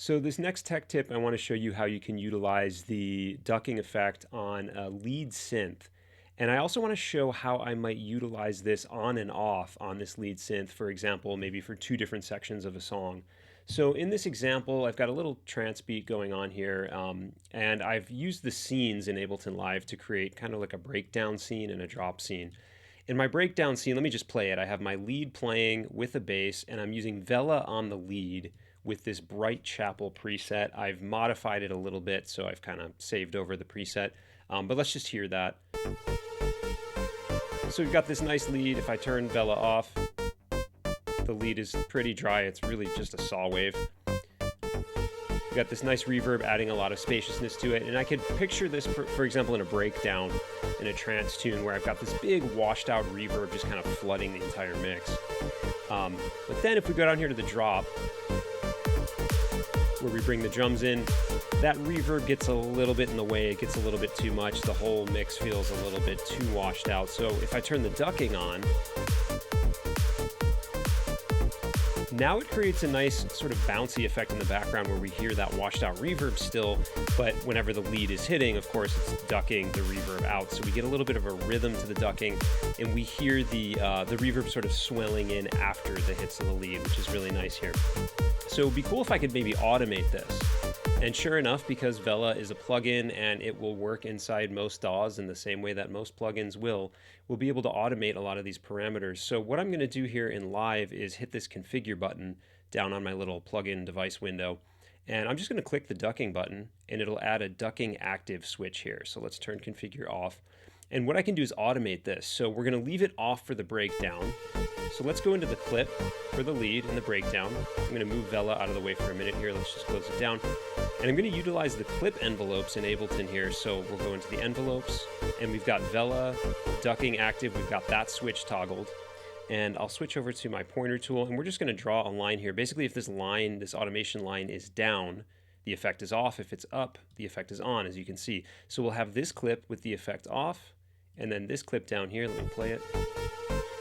So this next tech tip, I want to show you how you can utilize the ducking effect on a lead synth. And I also want to show how I might utilize this on and off on this lead synth, for example, maybe for two different sections of a song. So in this example, I've got a little trance beat going on here, and I've used the scenes in Ableton Live to create kind of like a breakdown scene and a drop scene. In my breakdown scene, let me just play it. I have my lead playing with a bass, and I'm using Vela on the lead with this Bright Chapel preset. I've modified it a little bit, so I've kind of saved over the preset. But let's just hear that. So we've got this nice lead. If I turn Vela off, the lead is pretty dry. It's really just a saw wave. We've got this nice reverb adding a lot of spaciousness to it. And I could picture this, for example, in a breakdown in a trance tune where I've got this big washed out reverb just kind of flooding the entire mix. But then if we go down here to the drop, where we bring the drums in, that reverb gets a little bit in the way. It gets a little bit too much. The whole mix feels a little bit too washed out. So if I turn the ducking on, now it creates a nice sort of bouncy effect in the background where we hear that washed out reverb still, but whenever the lead is hitting, of course, it's ducking the reverb out. So we get a little bit of a rhythm to the ducking, and we hear the reverb sort of swelling in after the hits of the lead, which is really nice here. So it'd be cool if I could maybe automate this. And sure enough, because Vela is a plugin and it will work inside most DAWs in the same way that most plugins will, we'll be able to automate a lot of these parameters. So what I'm going to do here in Live is hit this configure button down on my little plugin device window. And I'm just going to click the ducking button and it'll add a ducking active switch here. So let's turn configure off. And what I can do is automate this. So we're going to leave it off for the breakdown. So let's go into the clip for the lead and the breakdown. I'm going to move Vela out of the way for a minute here. Let's just close it down. And I'm going to utilize the clip envelopes in Ableton here. So we'll go into the envelopes and we've got Vela ducking active. We've got that switch toggled. And I'll switch over to my pointer tool and we're just going to draw a line here. Basically, if this line, this automation line is down, the effect is off. If it's up, the effect is on, as you can see. So we'll have this clip with the effect off and then this clip down here. Let me play it.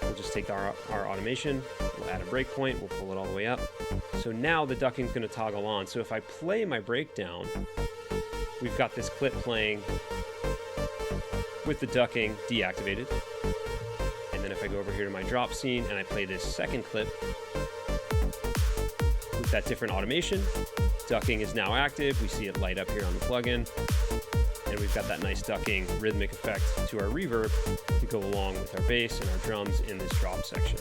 We'll just take our automation, we'll add a breakpoint, we'll pull it all the way up. So now the ducking's going to toggle on. So if I play my breakdown, we've got this clip playing with the ducking deactivated. And then if I go over here to my drop scene and I play this second clip with that different automation, ducking is now active. We see it light up here on the plugin. And we've got that nice ducking rhythmic effect to our reverb to go along with our bass and our drums in this drop section.